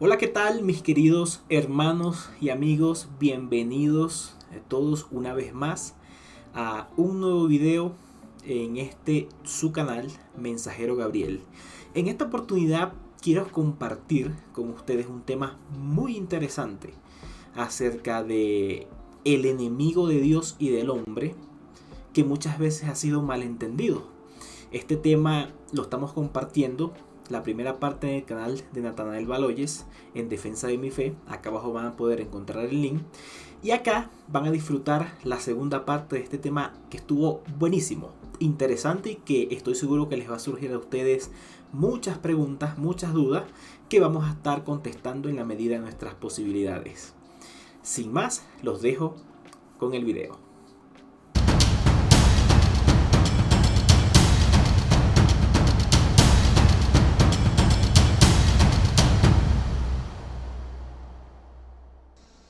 Hola, ¿qué tal mis queridos hermanos y amigos? Bienvenidos todos una vez más a un nuevo video en este su canal Mensajero Gabriel. En esta oportunidad quiero compartir con ustedes un tema muy interesante acerca de el enemigo de Dios y del hombre que muchas veces ha sido malentendido. Este tema lo estamos compartiendo la primera parte del canal de Natanael Baloyes en defensa de mi fe. Acá abajo van a poder encontrar el link. Y acá van a disfrutar la segunda parte de este tema que estuvo buenísimo, interesante y que estoy seguro que les va a surgir a ustedes muchas preguntas, muchas dudas que vamos a estar contestando en la medida de nuestras posibilidades. Sin más, los dejo con el video.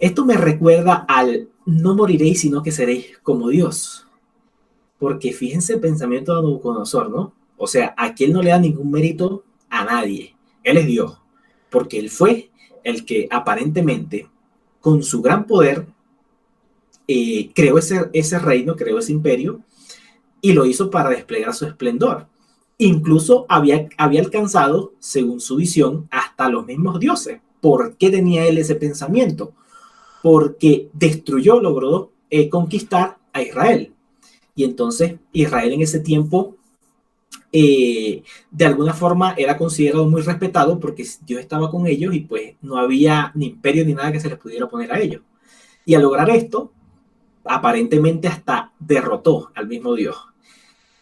Esto me recuerda al no moriréis, sino que seréis como Dios. Porque fíjense el pensamiento de Nabucodonosor, ¿no? O sea, aquí él no le da ningún mérito a nadie. Él es Dios. Porque él fue el que aparentemente, con su gran poder, creó ese reino, creó ese imperio y lo hizo para desplegar su esplendor. Incluso había alcanzado, según su visión, hasta los mismos dioses. ¿Por qué tenía él ese pensamiento? Porque destruyó, logró conquistar a Israel. Y entonces Israel en ese tiempo, de alguna forma, era considerado muy respetado porque Dios estaba con ellos y pues no había ni imperio ni nada que se les pudiera poner a ellos. Y al lograr esto, aparentemente hasta derrotó al mismo Dios.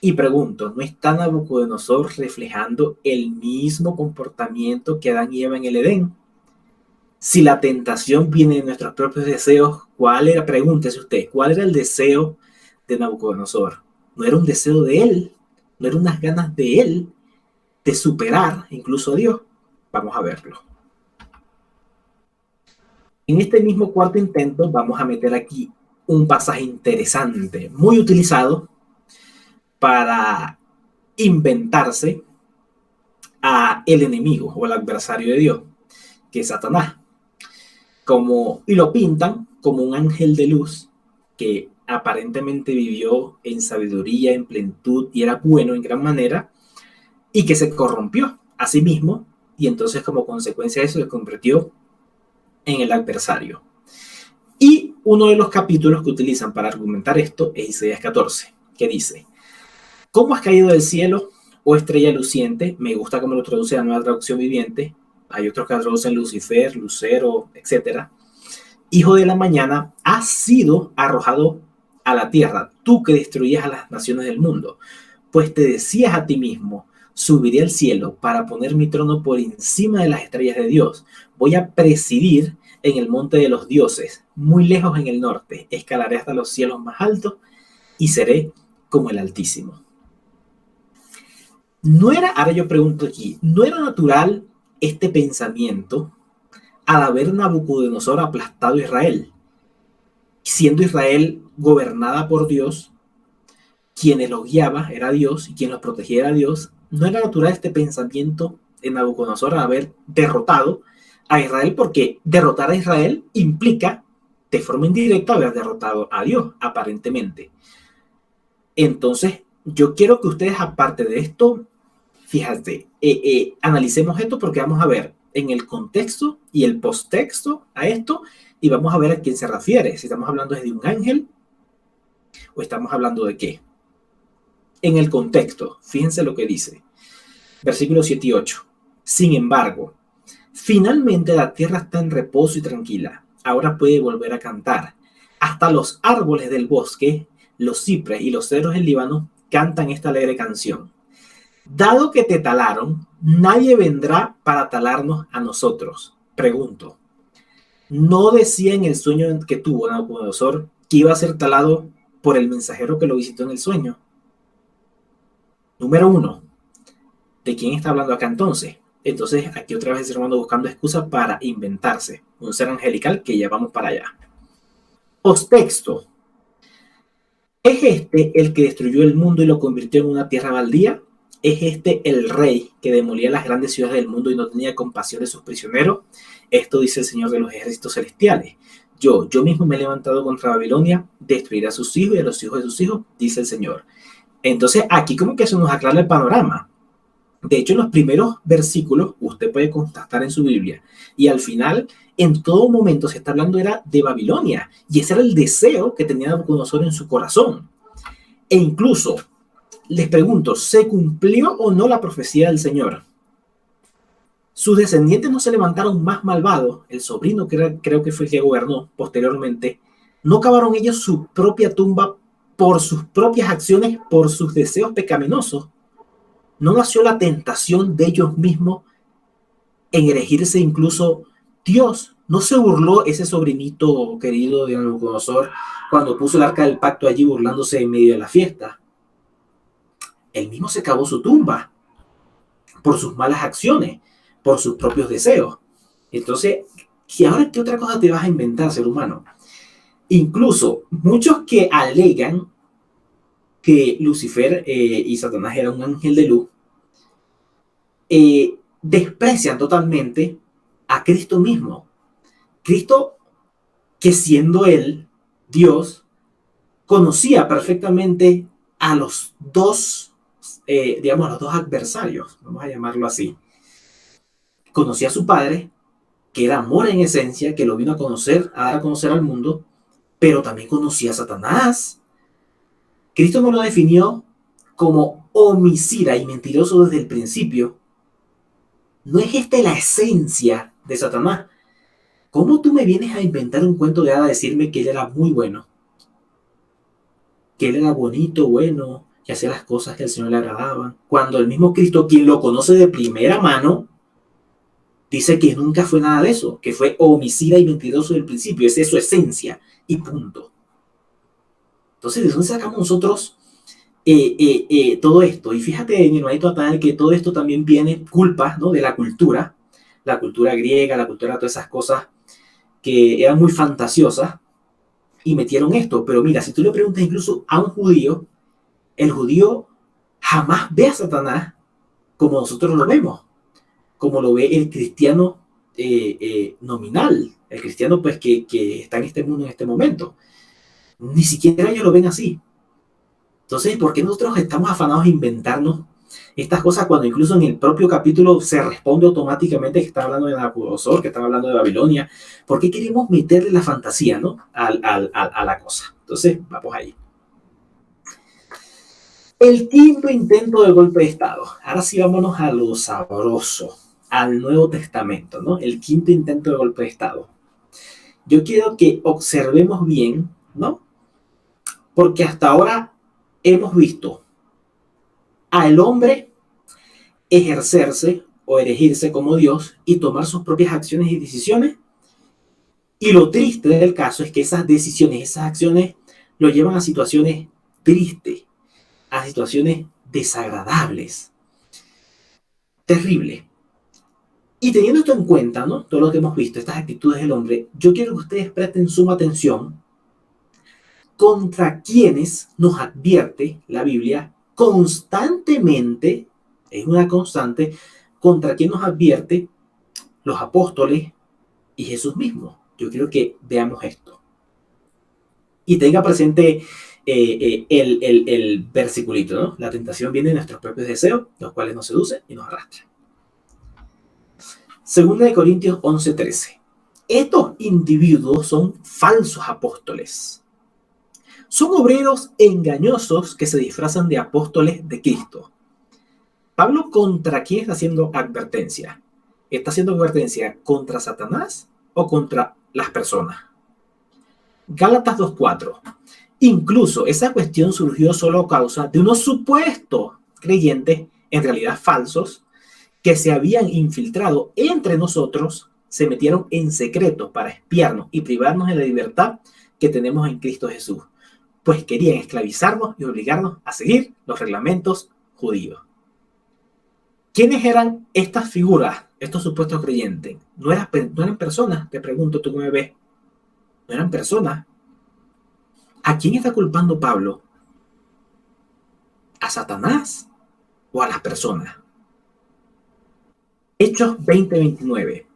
Y pregunto, ¿no está Nabucodonosor reflejando el mismo comportamiento que Adán y Eva en el Edén? Si la tentación viene de nuestros propios deseos, ¿cuál era? Pregúntese usted, ¿cuál era el deseo de Nabucodonosor? No era un deseo de él, no eran unas ganas de él de superar incluso a Dios. Vamos a verlo. En este mismo cuarto intento vamos a meter aquí un pasaje interesante, muy utilizado para inventarse a el enemigo o el adversario de Dios, que es Satanás. Y lo pintan como un ángel de luz que aparentemente vivió en sabiduría, en plenitud y era bueno en gran manera, y que se corrompió a sí mismo y entonces como consecuencia de eso se convirtió en el adversario. Y uno de los capítulos que utilizan para argumentar esto es Isaías 14, que dice: ¿Cómo has caído del cielo, oh estrella luciente? Me gusta cómo lo traduce la nueva traducción viviente. Hay otros que traducen Lucifer, Lucero, etcétera. Hijo de la mañana, has sido arrojado a la tierra, tú que destruyes a las naciones del mundo, pues te decías a ti mismo: subiré al cielo para poner mi trono por encima de las estrellas de Dios. Voy a presidir en el monte de los dioses, muy lejos en el norte. Escalaré hasta los cielos más altos y seré como el Altísimo. No era, ahora yo pregunto aquí, ¿no era natural este pensamiento al haber Nabucodonosor aplastado a Israel? Siendo Israel gobernada por Dios, quien los guiaba era Dios y quien los protegía era Dios. No era natural este pensamiento en Nabucodonosor haber derrotado a Israel, porque derrotar a Israel implica de forma indirecta haber derrotado a Dios, aparentemente. Entonces, yo quiero que ustedes, aparte de esto, fíjate, analicemos esto porque vamos a ver en el contexto y el posttexto a esto y vamos a ver a quién se refiere. Si estamos hablando de un ángel o estamos hablando de qué. En el contexto, fíjense lo que dice. Versículos 7 y 8. Sin embargo, finalmente la tierra está en reposo y tranquila. Ahora puede volver a cantar. Hasta los árboles del bosque, los cipres y los cedros del Líbano cantan esta alegre canción. Dado que te talaron, nadie vendrá para talarnos a nosotros. Pregunto, ¿no decía en el sueño que tuvo Nabucodonosor que iba a ser talado por el mensajero que lo visitó en el sueño? Número uno, ¿de quién está hablando acá entonces? Entonces aquí otra vez el hermano buscando excusas para inventarse un ser angelical que ya vamos para allá. Postexto, ¿es este el que destruyó el mundo y lo convirtió en una tierra baldía? ¿Es este el rey que demolía las grandes ciudades del mundo y no tenía compasión de sus prisioneros? Esto dice el Señor de los ejércitos celestiales. Yo mismo me he levantado contra Babilonia, destruiré a sus hijos y a los hijos de sus hijos, dice el Señor. Entonces aquí como que se nos aclara el panorama. De hecho, en los primeros versículos, usted puede constatar en su Biblia, y al final, en todo momento se está hablando era de Babilonia, y ese era el deseo que tenía Nabucodonosor en su corazón. E incluso, les pregunto, ¿se cumplió o no la profecía del Señor? Sus descendientes no se levantaron más malvados, el sobrino que creo que fue el que gobernó posteriormente, no cavaron ellos su propia tumba por sus propias acciones, por sus deseos pecaminosos. No nació la tentación de ellos mismos en elegirse incluso Dios. No se burló ese sobrinito querido de Nabucodonosor cuando puso el arca del pacto allí burlándose en medio de la fiesta. Él mismo se cavó su tumba por sus malas acciones, por sus propios deseos. Entonces, ¿y ahora qué otra cosa te vas a inventar, ser humano? Incluso muchos que alegan que Lucifer y Satanás eran un ángel de luz, desprecian totalmente a Cristo mismo. Cristo, que siendo él Dios, conocía perfectamente a los dos, digamos, a los dos adversarios, vamos a llamarlo así. Conocía a su Padre, que era amor en esencia, que lo vino a conocer, a dar a conocer al mundo, pero también conocía a Satanás. Cristo no lo definió como homicida y mentiroso desde el principio. ¿No es esta la esencia de Satanás? ¿Cómo tú me vienes a inventar un cuento de hada a decirme que él era muy bueno? Que él era bonito, bueno, que hacía las cosas que al Señor le agradaban. Cuando el mismo Cristo, quien lo conoce de primera mano, dice que nunca fue nada de eso, que fue homicida y mentiroso del principio. Esa es su esencia y punto. Entonces, ¿de dónde sacamos nosotros todo esto? Y fíjate, mi hermanito Nathanael, que todo esto también viene culpa, ¿no?, de la cultura griega, la cultura, todas esas cosas que eran muy fantasiosas y metieron esto. Pero mira, si tú le preguntas incluso a un judío, el judío jamás ve a Satanás como nosotros lo vemos, como lo ve el cristiano nominal, el cristiano pues que está en este mundo en este momento. Ni siquiera ellos lo ven así. Entonces, ¿por qué nosotros estamos afanados a inventarnos estas cosas cuando incluso en el propio capítulo se responde automáticamente que está hablando de Nabucodonosor, que está hablando de Babilonia? ¿Por qué queremos meterle la fantasía, ¿no?, a la cosa? Entonces, vamos ahí. El quinto intento de golpe de Estado. Ahora sí vámonos a lo sabroso, al Nuevo Testamento, ¿no? El quinto intento de golpe de Estado. Yo quiero que observemos bien, ¿no? Porque hasta ahora hemos visto al hombre ejercerse o erigirse como Dios y tomar sus propias acciones y decisiones. Y lo triste del caso es que esas decisiones, esas acciones lo llevan a situaciones tristes, a situaciones desagradables, terribles. Y teniendo esto en cuenta, ¿no?, todo lo que hemos visto, estas actitudes del hombre, yo quiero que ustedes presten suma atención contra quienes nos advierte la Biblia constantemente, es una constante, contra quien nos advierte los apóstoles y Jesús mismo. Yo quiero que veamos esto. Y tenga presente el versiculito, ¿no? La tentación viene de nuestros propios deseos, los cuales nos seducen y nos arrastran. Segunda de Corintios 11:13. Estos individuos son falsos apóstoles. Son obreros engañosos que se disfrazan de apóstoles de Cristo. Pablo, ¿contra quién está haciendo advertencia? ¿Está haciendo advertencia contra Satanás o contra las personas? Gálatas 2:4. Incluso esa cuestión surgió solo a causa de unos supuestos creyentes, en realidad falsos, que se habían infiltrado entre nosotros, se metieron en secreto para espiarnos y privarnos de la libertad que tenemos en Cristo Jesús, pues querían esclavizarnos y obligarnos a seguir los reglamentos judíos. ¿Quiénes eran estas figuras, estos supuestos creyentes? ¿No eran personas? Te pregunto, tú que me ves. ¿No eran personas? ¿A quién está culpando Pablo? ¿A Satanás? o a las personas. Hechos 20:29.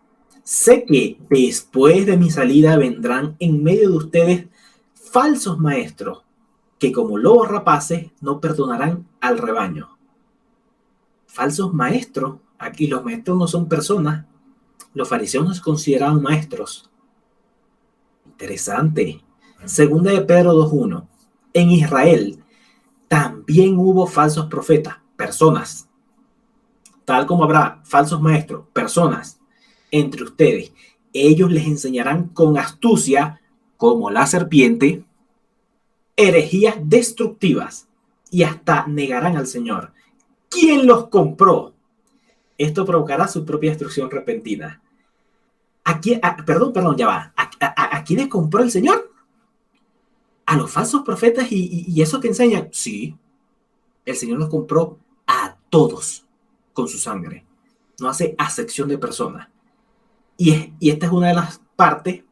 Sé que después de mi salida vendrán en medio de ustedes falsos maestros que como lobos rapaces no perdonarán al rebaño. Falsos maestros. Aquí los maestros no son personas. Los fariseos no se consideraban maestros. Interesante. Segunda de Pedro 2:1. En Israel también hubo falsos profetas, personas, tal como habrá falsos maestros, personas, entre ustedes. Ellos les enseñarán con astucia, como la serpiente, herejías destructivas y hasta negarán al Señor. ¿Quién los compró? Esto provocará su propia destrucción repentina. Perdón, ya va. ¿A quiénes compró el Señor? ¿A los falsos profetas y eso que enseñan? Sí, el Señor los compró a todos con su sangre. No hace acepción de personas. Y esta es una de las partes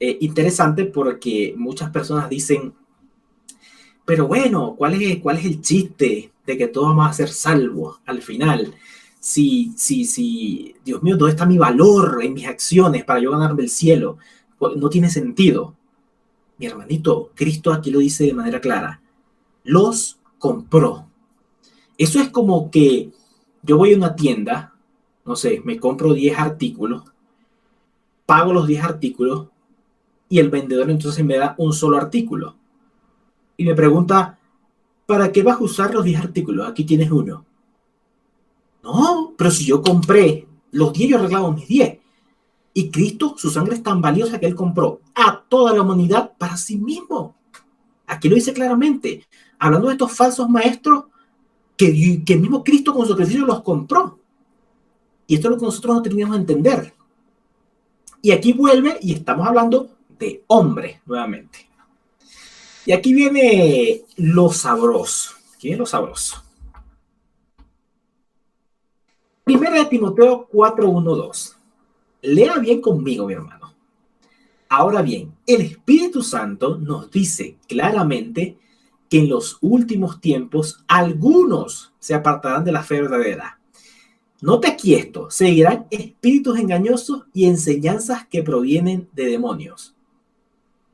interesantes porque muchas personas dicen, pero bueno, ¿cuál es el chiste de que todos vamos a ser salvos al final? Si, Dios mío, ¿dónde está mi valor en mis acciones para yo ganarme el cielo? No tiene sentido. Mi hermanito, Cristo aquí lo dice de manera clara. Los compró. Eso es como que yo voy a una tienda, no sé, me compro 10 artículos, pago los 10 artículos y el vendedor entonces me da un solo artículo. Y me pregunta, ¿para qué vas a usar los 10 artículos? Aquí tienes uno. No, pero si yo compré los 10, yo arreglaba mis 10. Y Cristo, su sangre es tan valiosa que Él compró a toda la humanidad para sí mismo. Aquí lo dice claramente, hablando de estos falsos maestros que el mismo Cristo con su sacrificio los compró. Y esto es lo que nosotros no teníamos que entender. Y aquí vuelve y estamos hablando de hombres nuevamente. Y aquí viene lo sabroso. ¿Qué es lo sabroso? Primera de Timoteo 4:1-2. Lea bien conmigo, mi hermano. Ahora bien, el Espíritu Santo nos dice claramente que en los últimos tiempos algunos se apartarán de la fe verdadera. Note aquí esto, seguirán espíritus engañosos y enseñanzas que provienen de demonios.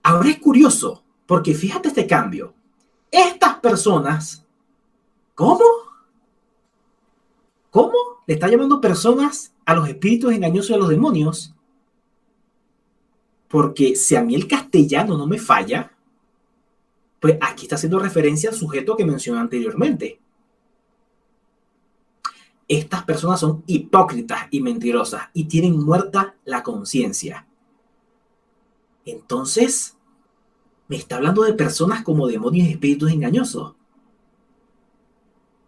Ahora es curioso, porque fíjate este cambio. Estas personas, ¿cómo? ¿Cómo? Le está llamando personas a los espíritus engañosos y a los demonios. Porque si a mí el castellano no me falla, pues aquí está haciendo referencia al sujeto que mencioné anteriormente. Estas personas son hipócritas y mentirosas y tienen muerta la conciencia. Entonces, me está hablando de personas como demonios y espíritus engañosos.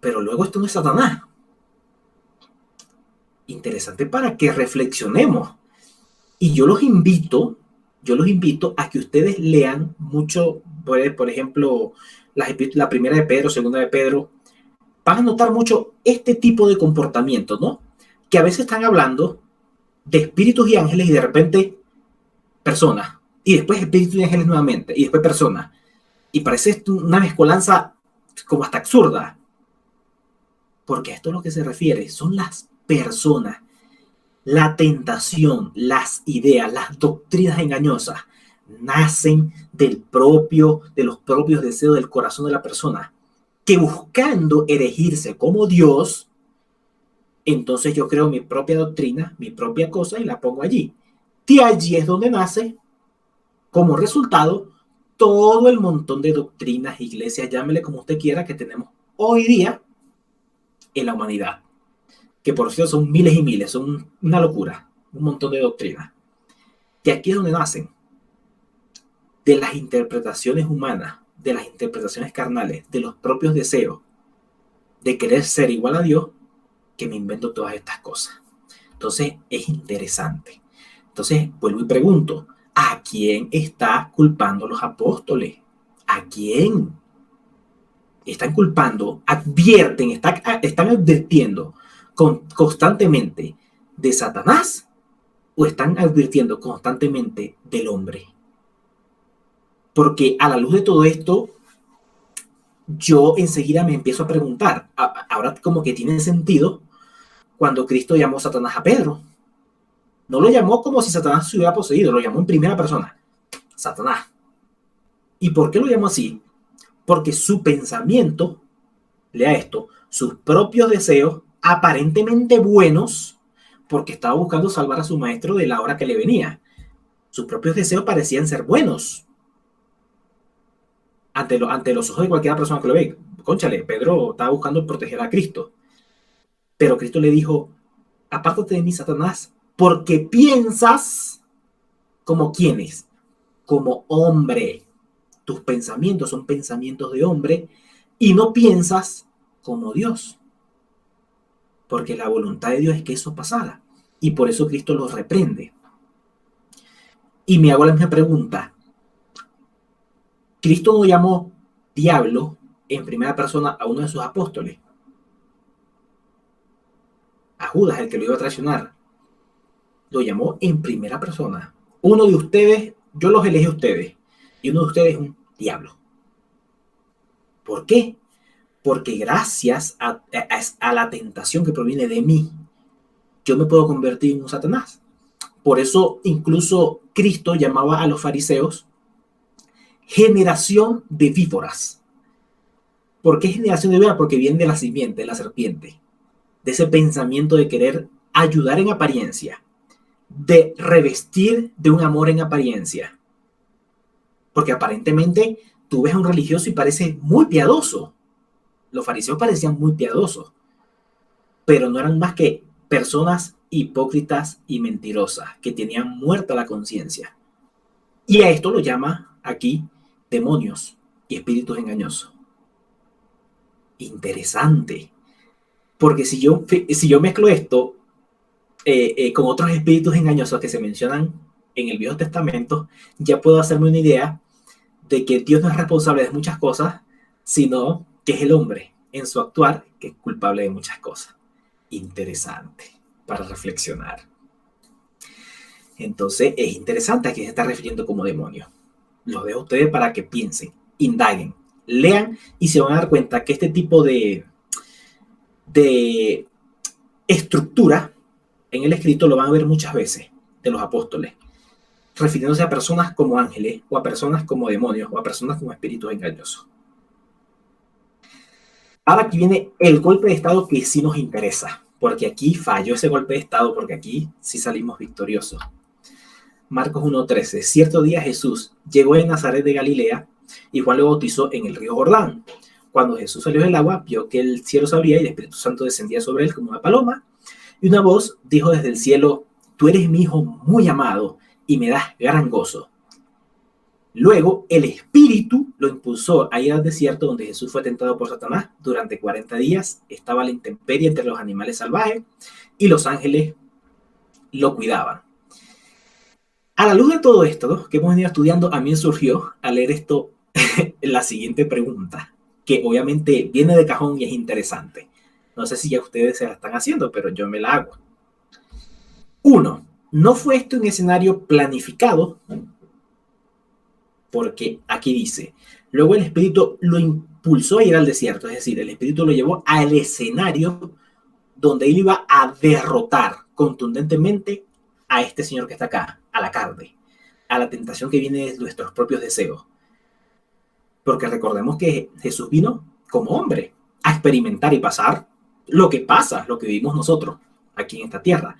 Pero luego esto no es Satanás. Interesante para que reflexionemos. Y yo los invito a que ustedes lean mucho, por ejemplo, la primera de Pedro, segunda de Pedro. Van a notar mucho este tipo de comportamiento, ¿no? Que a veces están hablando de espíritus y ángeles y de repente personas. Y después espíritus y ángeles nuevamente. Y después personas. Y parece una mezcolanza como hasta absurda. Porque a esto es lo que se refiere. Son las personas. La tentación, las ideas, las doctrinas engañosas nacen de los propios deseos del corazón de la persona, que buscando erigirse como Dios, entonces yo creo mi propia doctrina, mi propia cosa y la pongo allí. De allí es donde nace, como resultado, todo el montón de doctrinas, iglesias, llámele como usted quiera, que tenemos hoy día en la humanidad. Que por cierto son miles y miles, son una locura, un montón de doctrinas. Y aquí es donde nacen, de las interpretaciones humanas, de las interpretaciones carnales, de los propios deseos, de querer ser igual a Dios, que me invento todas estas cosas. Entonces es interesante. Entonces vuelvo y pregunto, ¿a quién está culpando los apóstoles? ¿A quién? Están culpando, están advirtiendo constantemente de Satanás o están advirtiendo constantemente del hombre. Porque a la luz de todo esto, yo enseguida me empiezo a preguntar, ahora como que tiene sentido cuando Cristo llamó a Satanás a Pedro. No lo llamó como si Satanás se hubiera poseído, lo llamó en primera persona, Satanás. ¿Y por qué lo llamó así? Porque su pensamiento, lea esto, sus propios deseos, aparentemente buenos, porque estaba buscando salvar a su maestro de la hora que le venía. Sus propios deseos parecían ser buenos ante los ojos de cualquier persona que lo ve. Cónchale, Pedro estaba buscando proteger a Cristo. Pero Cristo le dijo, apártate de mí, Satanás, porque piensas como quienes, como hombre. Tus pensamientos son pensamientos de hombre y no piensas como Dios. Porque la voluntad de Dios es que eso pasara. Y por eso Cristo los reprende. Y me hago la misma pregunta. Cristo no llamó diablo en primera persona a uno de sus apóstoles. A Judas, el que lo iba a traicionar. Lo llamó en primera persona. Uno de ustedes, yo los elegí a ustedes. Y uno de ustedes es un diablo. ¿Por qué? Porque gracias a la tentación que proviene de mí, yo me puedo convertir en un Satanás. Por eso incluso Cristo llamaba a los fariseos generación de víboras. ¿Por qué generación de víboras? Porque viene de la simiente, de la serpiente, de ese pensamiento de querer ayudar en apariencia, de revestir de un amor en apariencia. Porque aparentemente tú ves a un religioso y parece muy piadoso. Los fariseos parecían muy piadosos, pero no eran más que personas hipócritas y mentirosas que tenían muerta la conciencia. Y a esto lo llama aquí demonios y espíritus engañosos. Interesante, porque si yo mezclo esto con otros espíritus engañosos que se mencionan en el Viejo Testamento, ya puedo hacerme una idea de que Dios no es responsable de muchas cosas, sino que es el hombre en su actuar que es culpable de muchas cosas. Interesante para reflexionar. Entonces es interesante a qué se está refiriendo como demonio. Los dejo a ustedes para que piensen, indaguen, lean y se van a dar cuenta que este tipo de estructura en el escrito lo van a ver muchas veces de los apóstoles, refiriéndose a personas como ángeles o a personas como demonios o a personas como espíritus engañosos. Ahora aquí viene el golpe de estado que sí nos interesa, porque aquí falló ese golpe de estado, porque aquí sí salimos victoriosos. Marcos 1:13. Cierto día Jesús llegó en Nazaret de Galilea y Juan lo bautizó en el río Jordán. Cuando Jesús salió del agua, vio que el cielo se abría y el Espíritu Santo descendía sobre él como una paloma. Y una voz dijo desde el cielo, tú eres mi hijo muy amado y me das gran gozo. Luego el Espíritu lo impulsó a ir al desierto donde Jesús fue tentado por Satanás. Durante 40 días estaba a la intemperie entre los animales salvajes y los ángeles lo cuidaban. A la luz de todo esto, ¿no?, que hemos venido estudiando, a mí me surgió al leer esto la siguiente pregunta, que obviamente viene de cajón y es interesante. No sé si ya ustedes se la están haciendo, pero yo me la hago. 1. ¿No fue esto un escenario planificado? Porque aquí dice, luego el Espíritu lo impulsó a ir al desierto, es decir, el Espíritu lo llevó al escenario donde él iba a derrotar contundentemente a este señor que está acá, a la carne, a la tentación que viene de nuestros propios deseos. Porque recordemos que Jesús vino como hombre a experimentar y pasar lo que pasa, lo que vivimos nosotros aquí en esta tierra.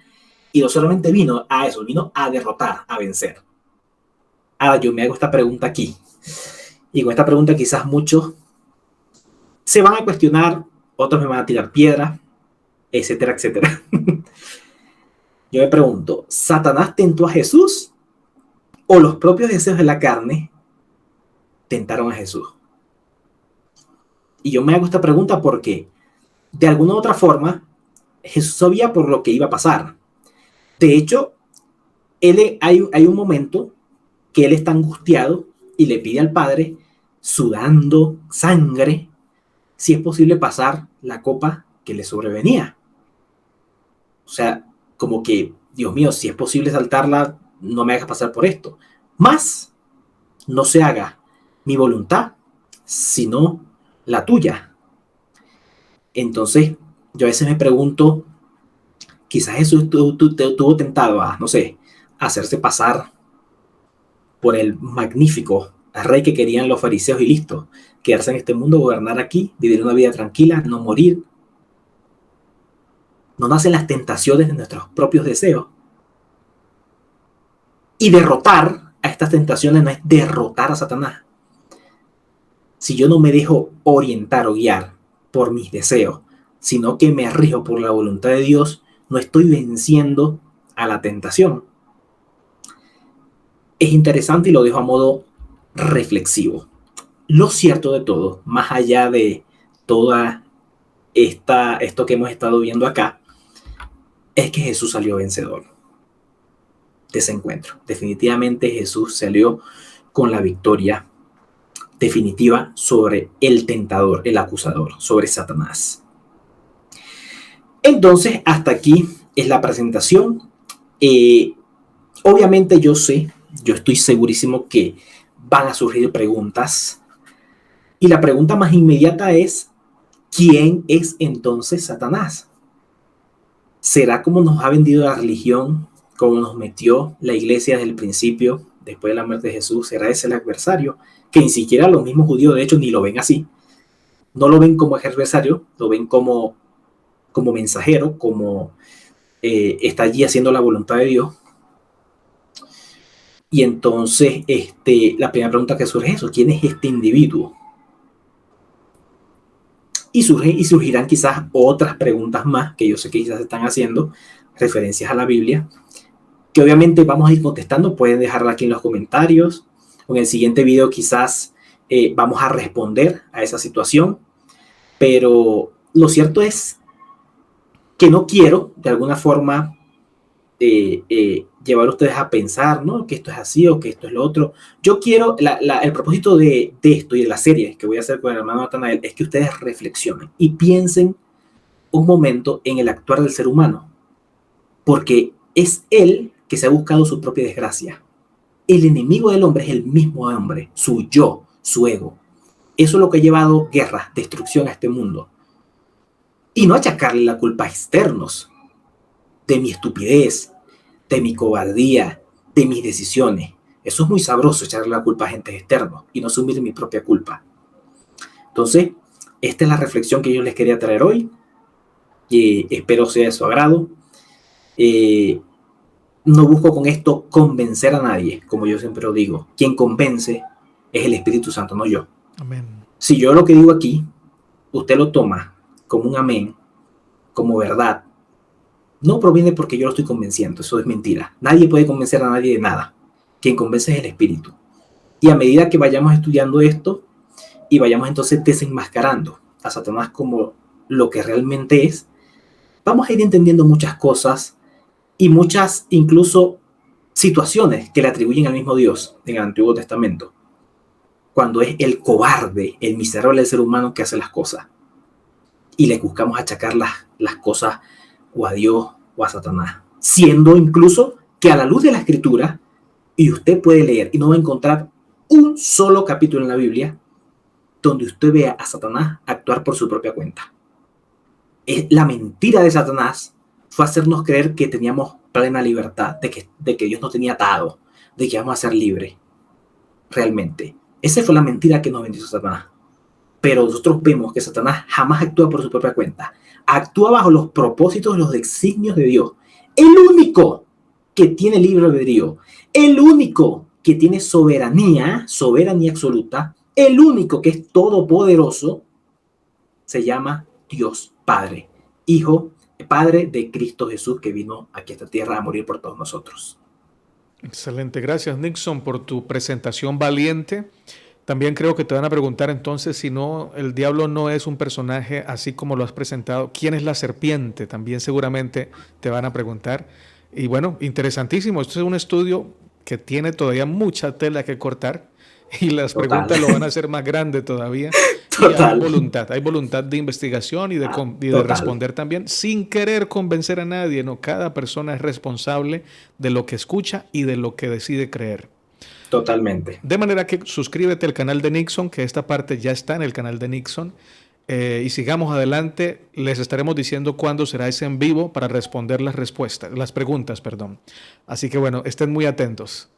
Y no solamente vino a eso, vino a derrotar, a vencer. Ahora yo me hago esta pregunta aquí. Y con esta pregunta quizás muchos se van a cuestionar, otros me van a tirar piedras, etcétera, etcétera. Yo me pregunto, ¿Satanás tentó a Jesús o los propios deseos de la carne tentaron a Jesús? Y yo me hago esta pregunta porque de alguna u otra forma Jesús sabía por lo que iba a pasar. De hecho, hay un momento que él está angustiado y le pide al Padre, sudando sangre, si es posible pasar la copa que le sobrevenía. O sea, como que, Dios mío, si es posible saltarla, no me hagas pasar por esto. Más no se haga mi voluntad, sino la tuya. Entonces, yo a veces me pregunto, quizás Jesús tuvo tentado a, no sé, hacerse pasar por el magnífico rey que querían los fariseos y listo, quedarse en este mundo, gobernar aquí, vivir una vida tranquila, no morir. No nacen las tentaciones de nuestros propios deseos. Y derrotar a estas tentaciones no es derrotar a Satanás. Si yo no me dejo orientar o guiar por mis deseos, sino que me rijo por la voluntad de Dios, no estoy venciendo a la tentación. Es interesante y lo dejo a modo reflexivo. Lo cierto de todo, más allá de toda esto que hemos estado viendo acá, es que Jesús salió vencedor de ese encuentro. Definitivamente Jesús salió con la victoria definitiva sobre el tentador, el acusador, sobre Satanás. Entonces, hasta aquí es la presentación. Obviamente yo estoy segurísimo que van a surgir preguntas. Y la pregunta más inmediata es, ¿quién es entonces Satanás? ¿Será como nos ha vendido la religión, como nos metió la iglesia desde el principio, después de la muerte de Jesús? ¿Será ese el adversario? Que ni siquiera los mismos judíos, de hecho, ni lo ven así. No lo ven como adversario, lo ven como mensajero, como está allí haciendo la voluntad de Dios. Y entonces la primera pregunta que surge es eso, ¿quién es este individuo? Y surgirán quizás otras preguntas más que yo sé que quizás se están haciendo, referencias a la Biblia, que obviamente vamos a ir contestando. Pueden dejarla aquí en los comentarios. En el siguiente video quizás vamos a responder a esa situación. Pero lo cierto es que no quiero, de alguna forma, llevar a ustedes a pensar, ¿no?, que esto es así o que esto es lo otro. Yo quiero, el propósito de esto y de la serie que voy a hacer con el hermano Natanael es que ustedes reflexionen y piensen un momento en el actuar del ser humano, porque es él que se ha buscado su propia desgracia. El enemigo del hombre es el mismo hombre, su yo, su ego. Eso es lo que ha llevado guerra, destrucción a este mundo. Y no achacarle la culpa a externos, de mi estupidez, de mi cobardía, de mis decisiones. Eso es muy sabroso, echarle la culpa a agentes externos y no asumir mi propia culpa. Entonces, esta es la reflexión que yo les quería traer hoy. Espero sea de su agrado. No busco con esto convencer a nadie, como yo siempre lo digo. Quien convence es el Espíritu Santo, no yo. Amén. Si yo lo que digo aquí, usted lo toma como un amén, como verdad, no proviene porque yo lo estoy convenciendo. Eso es mentira. Nadie puede convencer a nadie de nada. Quien convence es el Espíritu. Y a medida que vayamos estudiando esto y vayamos entonces desenmascarando a Satanás como lo que realmente es, vamos a ir entendiendo muchas cosas y muchas incluso situaciones que le atribuyen al mismo Dios en el Antiguo Testamento, cuando es el cobarde, el miserable ser humano que hace las cosas y le buscamos achacar las cosas o a Dios o a Satanás, siendo incluso que a la luz de la Escritura, y usted puede leer y no va a encontrar un solo capítulo en la Biblia donde usted vea a Satanás actuar por su propia cuenta. La mentira de Satanás fue hacernos creer que teníamos plena libertad, de que Dios nos tenía atado, de que íbamos a ser libres. Realmente, esa fue la mentira que nos vendió Satanás. Pero nosotros vemos que Satanás jamás actúa por su propia cuenta. Actúa bajo los propósitos, los designios de Dios. El único que tiene libre albedrío, el único que tiene soberanía absoluta, el único que es todopoderoso, se llama Dios Padre, Hijo, Padre de Cristo Jesús, que vino aquí a esta tierra a morir por todos nosotros. Excelente. Gracias, Nixon, por tu presentación valiente. También creo que te van a preguntar entonces si no, el diablo no es un personaje así como lo has presentado. ¿Quién es la serpiente? También seguramente te van a preguntar. Y bueno, interesantísimo. Esto es un estudio que tiene todavía mucha tela que cortar y las preguntas lo van a hacer más grande todavía. Total. Y hay voluntad de investigación y de responder también sin querer convencer a nadie. No, cada persona es responsable de lo que escucha y de lo que decide creer. Totalmente. De manera que suscríbete al canal de Nixon, que esta parte ya está en el canal de Nixon. Y sigamos adelante. Les estaremos diciendo cuándo será ese en vivo para responder las preguntas, perdón. Así que bueno, estén muy atentos.